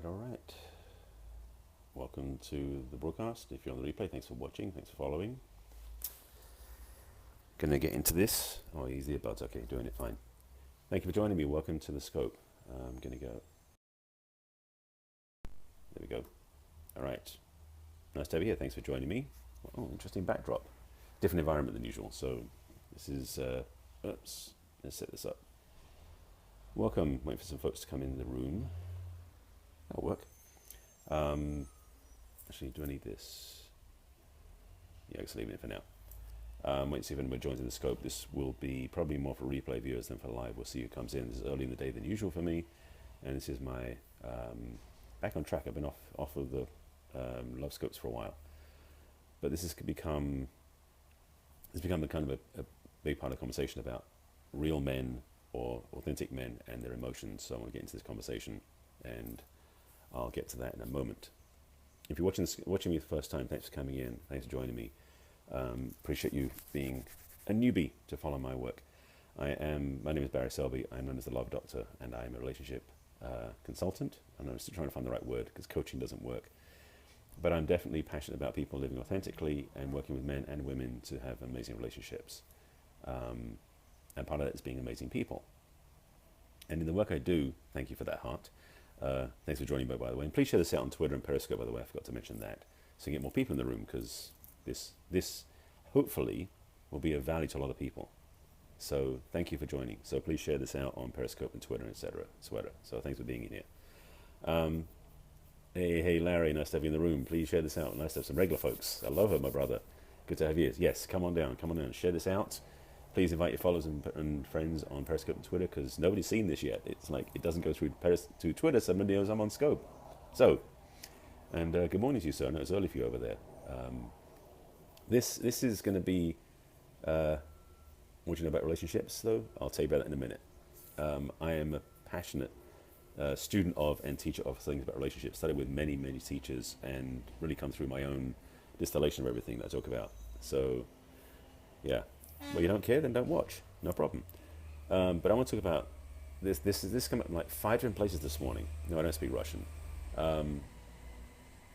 All right. Welcome to the broadcast. If you're on the replay, thanks for watching, thanks for following. Gonna get into this. Oh, easy about okay, doing it fine. Thank you for joining me. Welcome to the scope. I'm gonna go. There we go. All right. Nice to have you here. Thanks for joining me. Oh, interesting backdrop. Different environment than usual. So this is, oops, let's set this up. Welcome. Waiting for some folks to come in the room. That'll work. Actually, do I need this? Yeah, I guess I'll leave it for now. Wait to see if anyone joins in the scope. This will be probably more for replay viewers than for live. We'll see who comes in. This is early in the day than usual for me. And this is my, back on track. I've been off of the love scopes for a while. But this has become the kind of a big part of the conversation about real men or authentic men and their emotions. So I want to get into this conversation, and I'll get to that in a moment. If you're watching me for the first time, thanks for coming in. Thanks for joining me. Appreciate you being a newbie to follow my work. My name is Barry Selby. I'm known as the Love Doctor, and I'm a relationship consultant. And I'm still trying to find the right word because coaching doesn't work. But I'm definitely passionate about people living authentically and working with men and women to have amazing relationships. And part of that is being amazing people. And in the work I do, thank you for that heart. Thanks for joining me, by the way. And please share this out on Twitter and Periscope, by the way. I forgot to mention that. So you get more people in the room, because this hopefully will be of value to a lot of people. So thank you for joining. So please share this out on Periscope and Twitter, etc. So thanks for being in here. Hey, Larry, nice to have you in the room. Please share this out. Nice to have some regular folks. I love her, my brother. Good to have you. Yes, come on down. Share this out. Please invite your followers and friends on Periscope and Twitter, because nobody's seen this yet. It's like it doesn't go through to Twitter. Somebody knows I'm on Scope. So, and good morning to you, sir. I know it's early for you over there. This is going to be, what you know about relationships, though? I'll tell you about that in a minute. I am a passionate student of and teacher of things about relationships. Studied with many teachers, and really come through my own distillation of everything that I talk about. So, yeah. Well, you don't care, then don't watch. No problem. But I want to talk about this. This came up in like 5 different places this morning. No, I don't speak Russian. Well,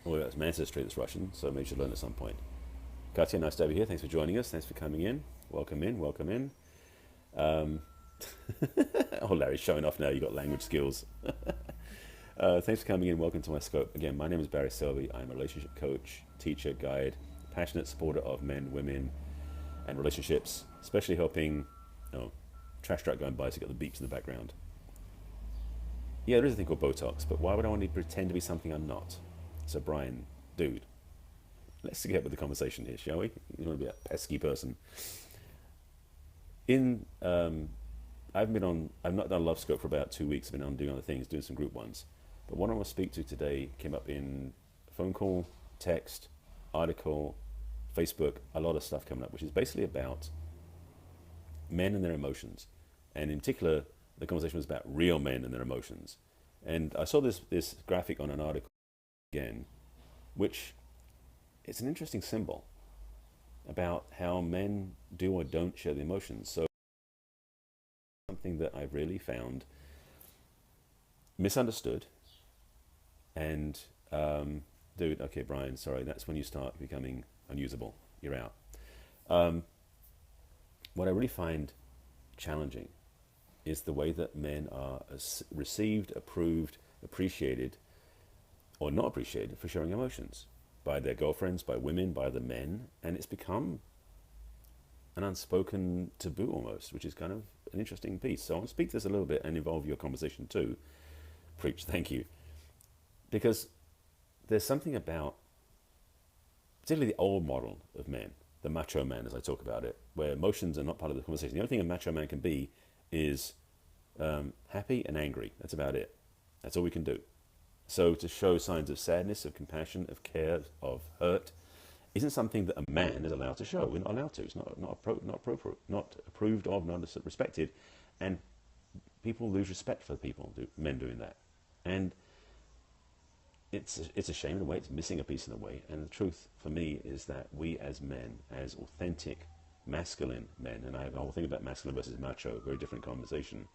it's my ancestry that's Russian, so maybe you should learn at some point. Katya, nice to have you here. Thanks for joining us. Thanks for coming in. Welcome in. Oh, Larry's showing off now. You got language skills. Thanks for coming in. Welcome to my scope. Again, my name is Barry Selby. I'm a relationship coach, teacher, guide, passionate supporter of men, women, and relationships, especially helping, trash truck going by, so you got the beeps in the background. Yeah, there is a thing called Botox, but why would I want to pretend to be something I'm not? So Brian, dude, let's get with the conversation here, shall we? You want to be a pesky person. I've not done Love Scope for about 2 weeks. I've been on doing other things, doing some group ones. But what I want to speak to today came up in phone call, text, article, Facebook, a lot of stuff coming up, which is basically about men and their emotions. And in particular, the conversation was about real men and their emotions. And I saw this graphic on an article again, which it's an interesting symbol about how men do or don't share the emotions. So something that I've really found misunderstood. And dude, okay, Brian, sorry, that's when you start becoming unusable. You're out. What I really find challenging is the way that men are received, approved, appreciated, or not appreciated for sharing emotions by their girlfriends, by women, by the men, and it's become an unspoken taboo almost, which is kind of an interesting piece. So I want to speak to this a little bit and involve your conversation too. Preach, thank you. Because there's something about particularly the old model of men, the macho man, as I talk about it, where emotions are not part of the conversation. The only thing a macho man can be is happy and angry. That's about it. That's all we can do. So to show signs of sadness, of compassion, of care, of hurt, isn't something that a man is allowed to show. We're not allowed to. It's not appropriate, not approved of, not respected, and people lose respect for men doing that. And it's a shame in a way. It's missing a piece in a way. And the truth for me is that we as men, as authentic, masculine men, and I have a whole thing about masculine versus macho, very different conversation,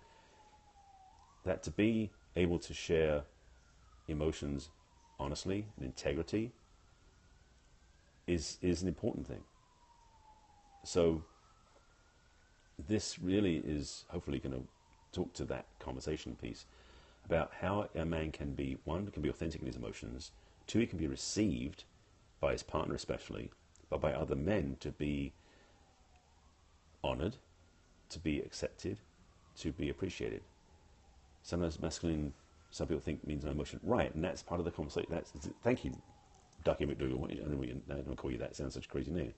that to be able to share emotions honestly and integrity is an important thing. So this really is hopefully going to talk to that conversation piece about how a man can be, one, can be authentic in his emotions, two, he can be received by his partner especially, but by other men to be honored, to be accepted, to be appreciated. Sometimes masculine, some people think means no emotion. Right, and that's part of the conversation. Thank you, Ducky McDougal. I don't call you that. It sounds such a crazy name.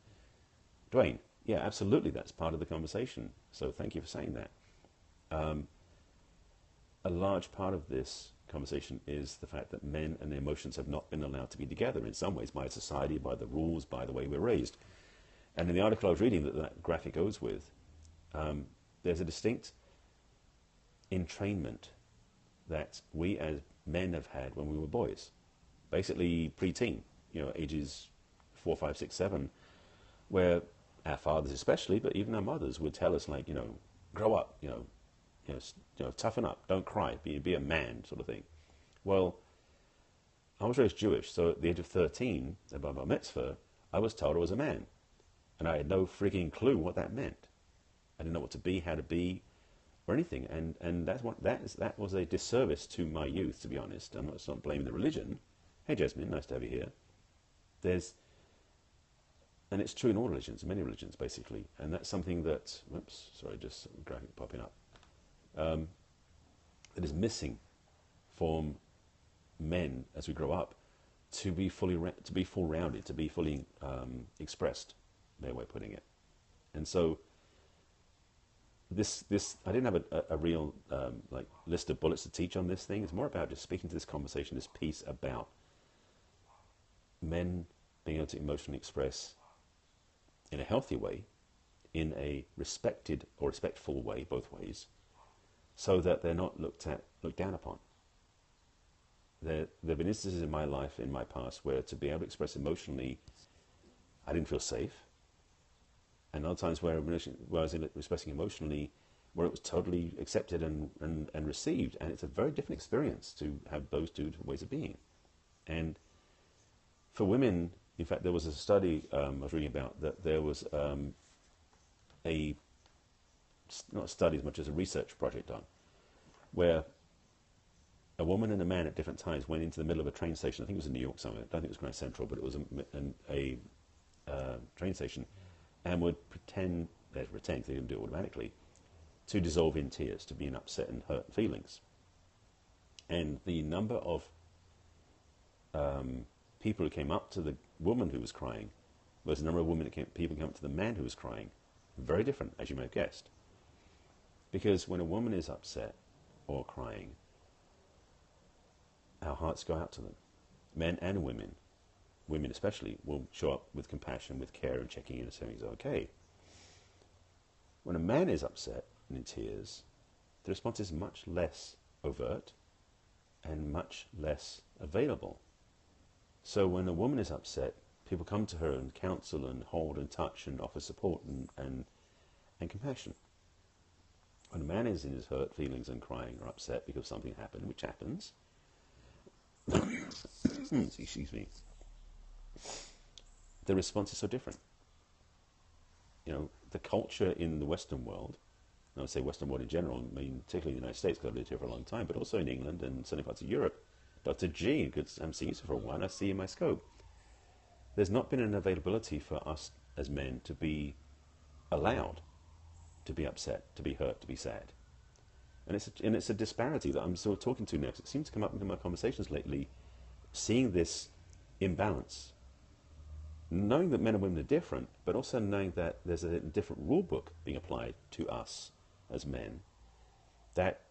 Dwayne, yeah, absolutely, that's part of the conversation. So thank you for saying that. A large part of this conversation is the fact that men and their emotions have not been allowed to be together in some ways by society, by the rules, by the way we're raised. And in the article I was reading that graphic goes with, there's a distinct entrainment that we as men have had when we were boys, basically pre-teen, ages 4, 5, 6, 7, where our fathers especially, but even our mothers would tell us grow up, toughen up, don't cry, be a man, sort of thing. Well, I was raised Jewish, so at the age of 13, at bar mitzvah, I was told I was a man, and I had no freaking clue what that meant. I didn't know what to be, how to be, or anything, and that was a disservice to my youth, to be honest. I'm not blaming the religion. Hey, Jasmine, nice to have you here. And it's true in all religions, many religions, basically, and that's something that, whoops, sorry, just some graphic popping up, that is missing from men as we grow up to be full rounded, to be fully expressed, their way of putting it. And so this I didn't have a real list of bullets to teach on this thing. It's more about just speaking to this conversation, this piece about men being able to emotionally express in a healthy way, in a respected or respectful way, both ways, so that they're not looked down upon. There have been instances in my life, in my past, where to be able to express emotionally, I didn't feel safe. And other times where I was expressing emotionally, where it was totally accepted and received. And it's a very different experience to have those two different ways of being. And for women, in fact, there was a study I was reading about that there was not a study as much as a research project done, where a woman and a man at different times went into the middle of a train station. I think it was in New York somewhere. I don't think it was Grand Central, but it was a train station, and would pretend, they didn't do it automatically, to dissolve in tears, to be in upset and hurt feelings. And the number of people who came up to the woman who was crying versus the number of people came up to the man who was crying, very different, as you may have guessed. Because when a woman is upset or crying, our hearts go out to them. Men and women especially, will show up with compassion, with care, and checking in and saying he's okay. When a man is upset and in tears, the response is much less overt and much less available. So when a woman is upset, people come to her and counsel and hold and touch and offer support and compassion. When a man is in his hurt feelings and crying or upset because something happened, which happens, excuse me, the response is so different. The culture in the Western world, and I would say Western world in general, I mean particularly in the United States because I've lived here for a long time, but also in England and certain parts of Europe. Dr. G, I'm seeing you for a while, and I see you in my scope. There's not been an availability for us as men to be allowed to be upset, to be hurt, to be sad. And it's a disparity that I'm sort of talking to now, because it seems to come up in my conversations lately, seeing this imbalance. Knowing that men and women are different, but also knowing that there's a different rule book being applied to us as men that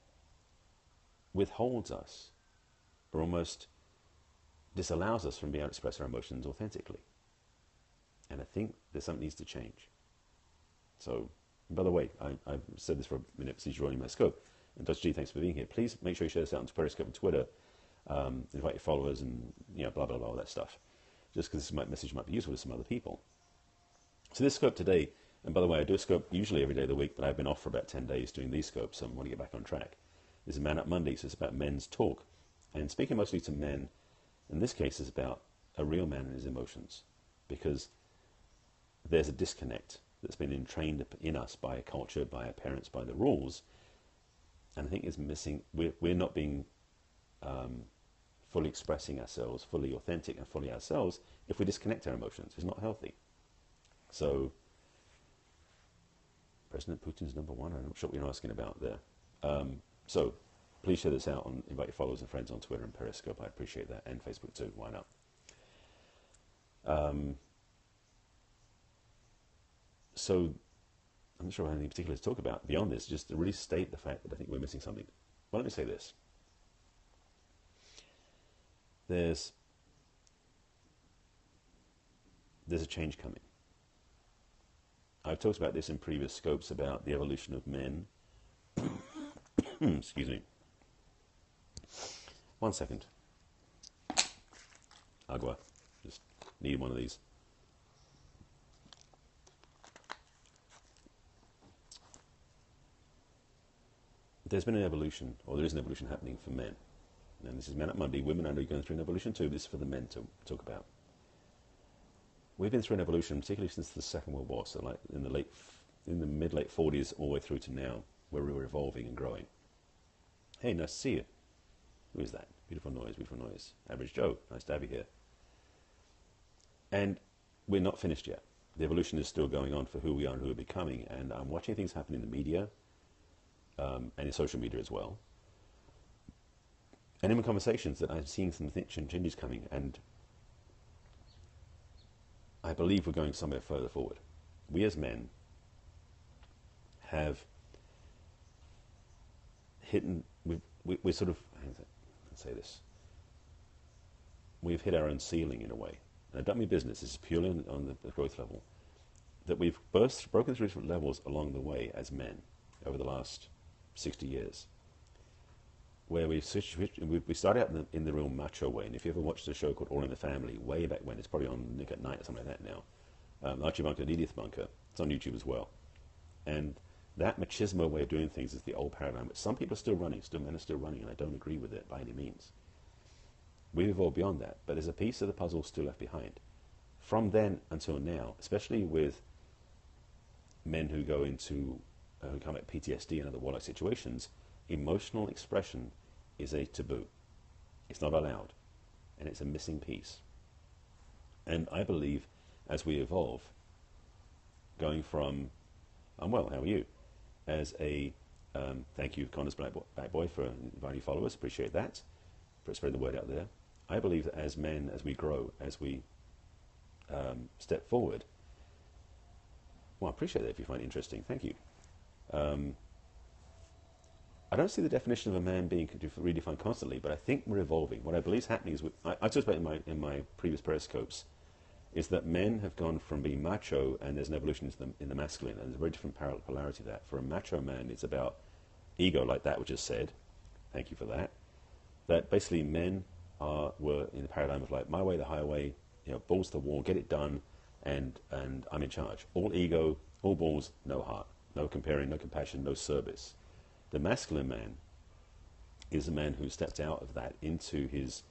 withholds us or almost disallows us from being able to express our emotions authentically. And I think there's something that needs to change. So, by the way, I've said this for a minute since you're joining my scope. And Dr. G, thanks for being here. Please make sure you share this out on Periscope and Twitter. Invite your followers and blah, blah, blah, all that stuff. Just because this message might be useful to some other people. So this scope today, and by the way, I do a scope usually every day of the week, but I've been off for about 10 days doing these scopes, so I want to get back on track. This is Man Up Monday, so it's about men's talk. And speaking mostly to men, in this case, is about a real man and his emotions, because there's a disconnect that's been entrained in us by a culture, by our parents, by the rules, and I think is missing. We're not being fully expressing ourselves, fully authentic and fully ourselves if we disconnect our emotions. It's not healthy. So, President Putin's number one. I'm not sure what you're asking about there. So, please share this out and invite your followers and friends on Twitter and Periscope. I'd appreciate that, and Facebook too. Why not? So, I'm not sure I have anything particular to talk about beyond this, just to really state the fact that I think we're missing something. Well, let me say this. There's a change coming. I've talked about this in previous scopes about the evolution of men. Excuse me. 1 second. Agua. Just need one of these. There's been an evolution, or there is an evolution happening for men. And this is Man Up Monday. Women, I know you're going through an evolution too. This is for the men to talk about. We've been through an evolution, particularly since the Second World War, so like in the mid-late 40s all the way through to now, where we were evolving and growing. Hey, nice to see you. Who is that? Beautiful noise, beautiful noise. Average Joe, nice to have you here. And we're not finished yet. The evolution is still going on for who we are and who we're becoming, and I'm watching things happen in the media, and in social media as well. And in my conversations that I'm seeing some changes coming, and I believe we're going somewhere further forward. We as men have we're sort of, how can I say this? We've hit our own ceiling in a way. And I don't mean business, this is purely on the growth level. That we've broken through different levels along the way as men over the last 60 years. Where we started out in the real macho way. And if you ever watched a show called All in the Family, way back when, it's probably on Nick at Night or something like that now. Archie Bunker and Edith Bunker. It's on YouTube as well. And that machismo way of doing things is the old paradigm, which some people are still running, men are still running, and I don't agree with it by any means. We've evolved beyond that, but there's a piece of the puzzle still left behind. From then until now, especially with men who go into, who come at PTSD and other warlike situations, emotional expression is a taboo. It's not allowed, and it's a missing piece. And I believe as we evolve, going from, I'm well, how are you? As a, thank you, Connor's Black Boy, for inviting followers, appreciate that, for spreading the word out there. I believe that as men, as we grow, as we step forward, well, I appreciate that if you find it interesting, thank you. I don't see the definition of a man being redefined constantly, but I think we're evolving. What I believe is happening is, I talked about in my previous periscopes, is that men have gone from being macho, and there's an evolution in the masculine, and there's a very different polarity to that. For a macho man, it's about ego, like that which is said. Thank you for that. That basically men were in the paradigm of like, my way, the highway, balls to the wall, get it done, and I'm in charge. All ego, all balls, no heart, no comparing, no compassion, no service. The masculine man is a man who stepped out of that into his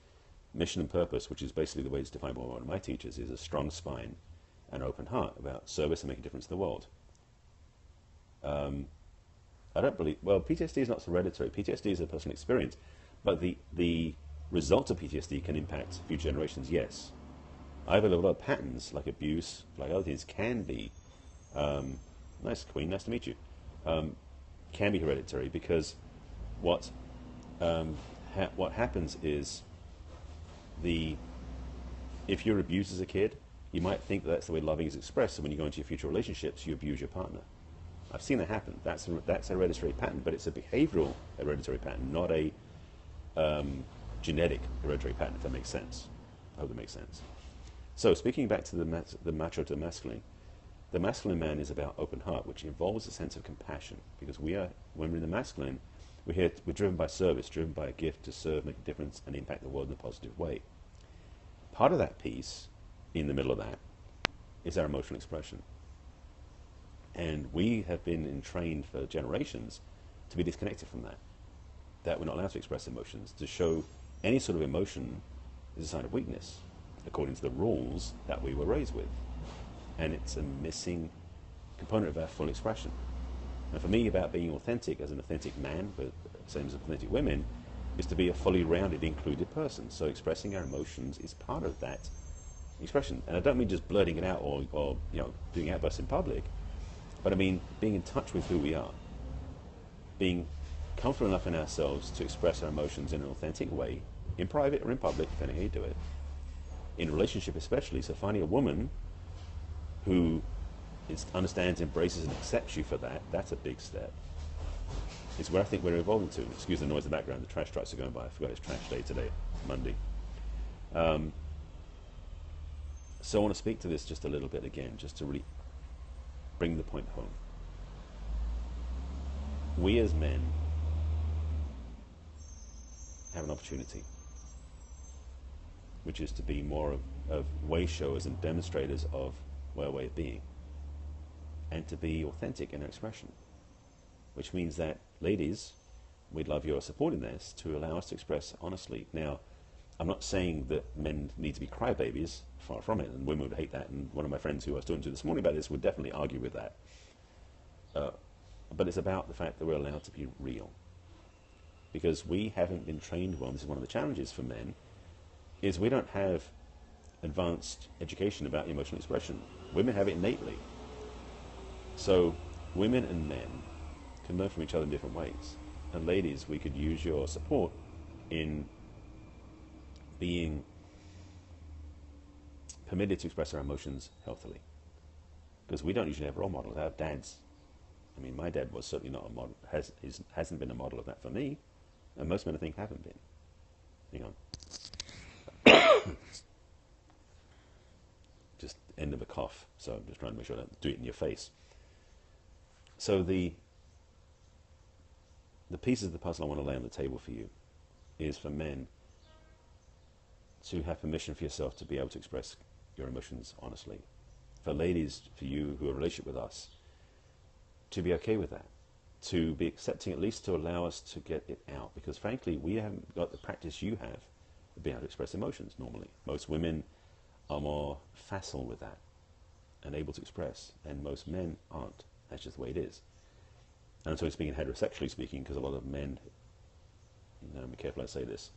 mission and purpose, which is basically the way it's defined by one of my teachers, is a strong spine and open heart about service and making a difference in the world. I don't believe, well, PTSD is not hereditary. PTSD is a personal experience, but the results of PTSD can impact future generations, yes. I believe a lot of patterns, like abuse, like other things, can be, nice Queen, nice to meet you, can be hereditary, because what happens is, if you're abused as a kid, you might think that that's the way loving is expressed, so when you go into your future relationships, you abuse your partner. I've seen that happen. That's a hereditary pattern, but it's a behavioral hereditary pattern, not a genetic hereditary pattern, if that makes sense. I hope that makes sense. So speaking back to the macho to the masculine man is about open heart, which involves a sense of compassion, because when we're in the masculine, we're driven by service, driven by a gift to serve, make a difference, and impact the world in a positive way. Part of that piece, in the middle of that, is our emotional expression. And we have been trained for generations to be disconnected from that. That we're not allowed to express emotions, to show Any sort of emotion is a sign of weakness, according to the rules that we were raised with. And it's a missing component of our full expression. And for me, about being authentic as an authentic man, but same as authentic women, is to be a fully rounded, included person. So expressing our emotions is part of that expression. And I don't mean just blurting it out or doing outbursts in public, but I mean being in touch with who we are, being comfortable enough in ourselves to express our emotions in an authentic way, in private or in public, depending how you do it, in a relationship especially. So finding a woman who understands, embraces, and accepts you for that, that's a big step. It's where I think we're evolving to. Excuse the noise in the background, the trash trucks are going by. I forgot it's trash day today, Monday. So I want to speak to this just a little bit again, just to really bring the point home. We as men have an opportunity, which is to be more of way showers and demonstrators of our way of being, and to be authentic in our expression, which means that, ladies, we'd love your support in this to allow us to express honestly. Now, I'm not saying that men need to be crybabies, far from it, and women would hate that, and one of my friends who I was talking to this morning about this would definitely argue with that. But it's about the fact that we're allowed to be real. Because we haven't been trained well, and this is one of the challenges for men, is we don't have advanced education about emotional expression. Women have it innately. So women and men can learn from each other in different ways. And ladies, we could use your support in being permitted to express our emotions healthily. Because we don't usually have role models. Our dads, I mean, my dad was certainly not a model, hasn't been a model of that for me, and most men I think haven't been. Hang on. Just end of a cough, so I'm just trying to make sure I don't do it in your face. So the pieces of the puzzle I want to lay on the table for you is for men to have permission for yourself to be able to express your emotions honestly. For ladies, for you who are in a relationship with us, to be okay with that. To be accepting, at least to allow us to get it out. Because frankly, we haven't got the practice you have of being able to express emotions normally. Most women are more facile with that and able to express, and most men aren't. That's just the way it is. And I'm speaking heterosexually speaking, because a lot of men, be careful I say this,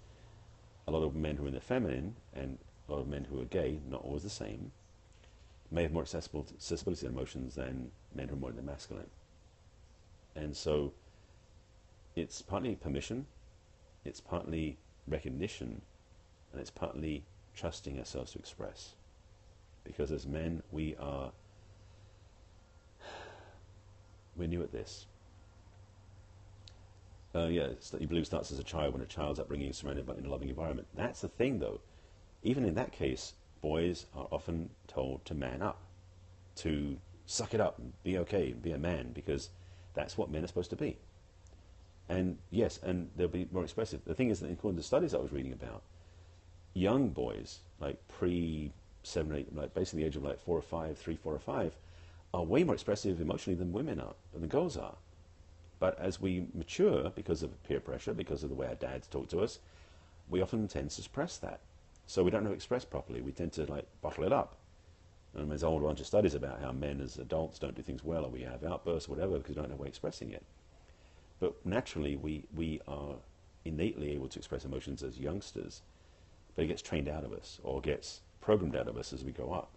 a lot of men who are in the feminine and a lot of men who are gay, not always the same, may have more accessibility to emotions than men who are more in the masculine. And so it's partly permission, it's partly recognition, and it's partly trusting ourselves to express. Because as men, we're new at this. You believe starts as a child, when a child's upbringing is surrounded by in a loving environment. That's the thing, though. Even in that case, boys are often told to man up, to suck it up and be okay, and be a man, because that's what men are supposed to be. And yes, and they'll be more expressive. The thing is that according to studies I was reading about, young boys, like pre-7, 8, like basically the age of like 4 or 5, 3, 4 or 5, are way more expressive emotionally than women are, than the girls are. But as we mature, because of peer pressure, because of the way our dads talk to us, we often tend to suppress that. So we don't know how to express properly. We tend to bottle it up. And there's a whole bunch of studies about how men as adults don't do things well, or we have outbursts or whatever, because we don't know how we're expressing it. But naturally, we are innately able to express emotions as youngsters, but it gets trained out of us, or gets programmed out of us as we go up.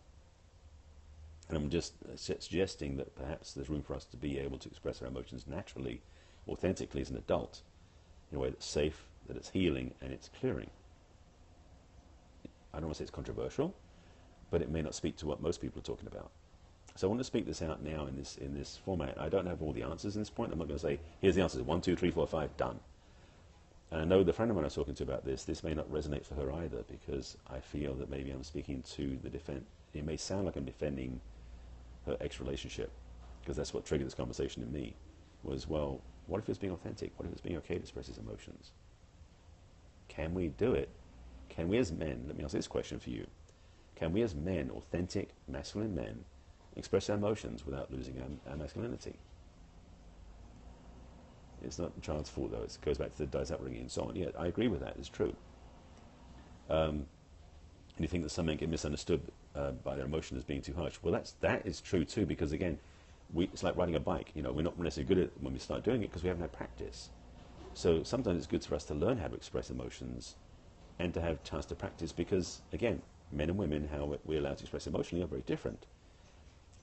And I'm just suggesting that perhaps there's room for us to be able to express our emotions naturally, authentically as an adult, in a way that's safe, that it's healing, and it's clearing. I don't want to say it's controversial, but it may not speak to what most people are talking about. So I want to speak this out now in this format. I don't have all the answers in this point. I'm not going to say, here's the answers, 1, 2, 3, 4, 5, done. And I know the friend of mine I was talking to about this may not resonate for her either, because I feel that maybe I'm speaking to the defense. It may sound like I'm defending her ex-relationship, because that's what triggered this conversation in me, was, well, what if it's being authentic? What if it's being okay to express his emotions? Can we do it? Can we as men, let me ask this question for you, can we as men, authentic, masculine men, express our emotions without losing our masculinity? It's not the child's fault, though. It goes back to the dad's upbringing and so on. Yeah, I agree with that. It's true. And you think that some men get misunderstood by their emotion as being too harsh. Well, that is true too, because again, it's like riding a bike. We're not necessarily good at it when we start doing it because we haven't had practice. So sometimes it's good for us to learn how to express emotions and to have a chance to practice, because again, men and women, how we're allowed to express emotionally are very different.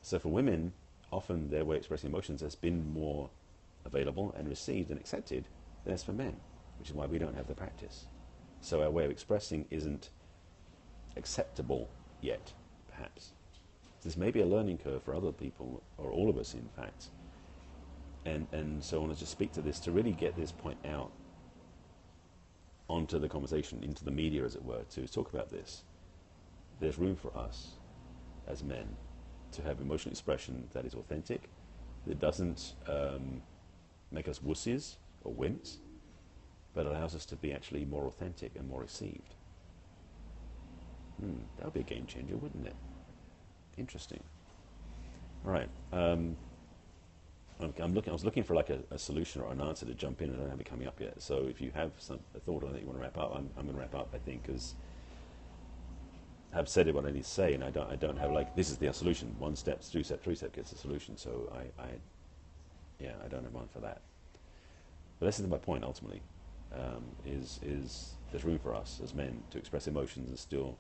So for women, often their way of expressing emotions has been more available and received and accepted than as for men, which is why we don't have the practice. So our way of expressing isn't acceptable yet, perhaps. This may be a learning curve for other people, or all of us in fact. And so I want to just speak to this to really get this point out onto the conversation, into the media as it were, to talk about this. There's room for us as men to have emotional expression that is authentic, that doesn't make us wussies or wimps, but allows us to be actually more authentic and more received. That would be a game changer, wouldn't it? Interesting. All right. I was looking for like a solution or an answer to jump in, and I don't have it coming up yet. So if you have a thought on it you want to wrap up, I'm going to wrap up, I think, because I've said it what I need to say, and I don't have like, this is the solution. 1 step, 2 step, 3 step gets the solution. So I don't have one for that. But this is my point ultimately, is there's room for us as men to express emotions and still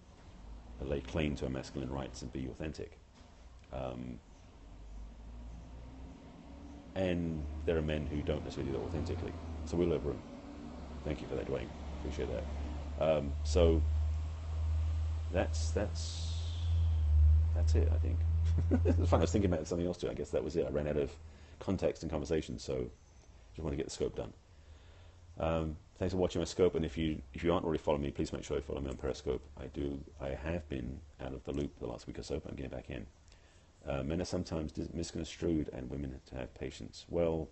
lay claim to our masculine rights and be authentic. And there are men who don't necessarily do that authentically. So we'll have room. Thank you for that, Dwayne. Appreciate that. So that's it, I think. It's fun. I was thinking about something else too. I guess that was it. I ran out of context and conversation, so just want to get the scope done. Thanks for watching my scope, and if you aren't already following me, please make sure you follow me on Periscope. I have been out of the loop the last week or so, but I'm getting back in. Men are sometimes misconstrued, and women have to have patience. Well,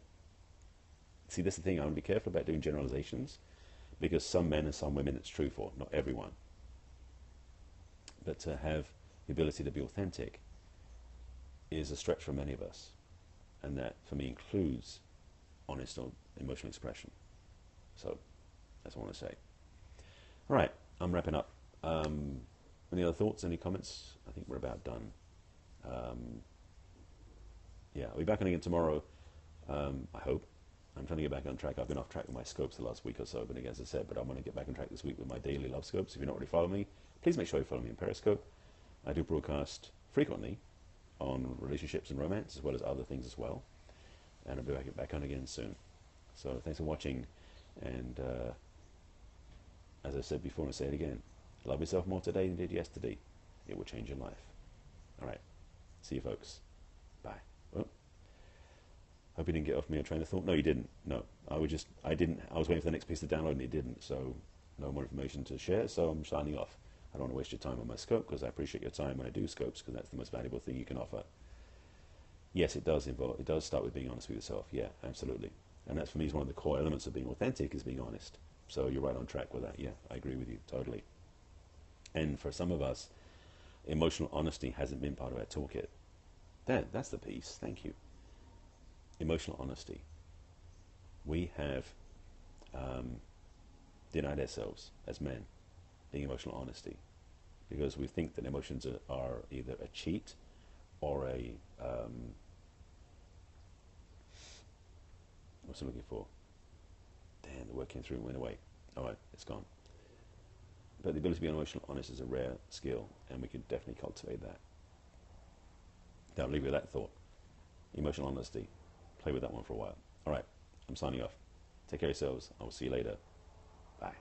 see, that's the thing. I want to be careful about doing generalizations, because some men and some women it's true for, not everyone. But to have the ability to be authentic is a stretch for many of us, and that for me includes honest or emotional expression. So that's what I want to say. All right, I'm wrapping up. Any other thoughts, any comments? I think we're about done. Yeah, I'll be back on again tomorrow, I hope. I'm trying to get back on track. I've been off track with my scopes the last week or so, but again, as I said, but I want to get back on track this week with my daily love scopes. If you're not already following me, please make sure you follow me on Periscope. I do broadcast frequently on relationships and romance, as well as other things as well. And I'll be back on again soon. So thanks for watching. And as I said before, and I'll say it again, love yourself more today than you did yesterday. It will change your life. All right. See you, folks. Bye. Oh. Hope you didn't get off me a train of thought. No, you didn't. No, I was waiting for the next piece to download, and it didn't. So no more information to share. So I'm signing off. I don't want to waste your time on my scope, because I appreciate your time when I do scopes, because that's the most valuable thing you can offer. Yes, it does start with being honest with yourself. Yeah, absolutely. And that's, for me, is one of the core elements of being authentic, is being honest. So you're right on track with that. Yeah, I agree with you totally. And for some of us, emotional honesty hasn't been part of our toolkit. That's the piece. Thank you. Emotional honesty. We have denied ourselves as men being emotional honesty, because we think that emotions are either a cheat or a what's I looking for? Damn, the word came through and went away. All right, it's gone. But the ability to be emotional honest is a rare skill, and we can definitely cultivate that. I'll leave you with that thought. Emotional honesty. Play with that one for a while. All right, I'm signing off. Take care of yourselves. I will see you later. Bye.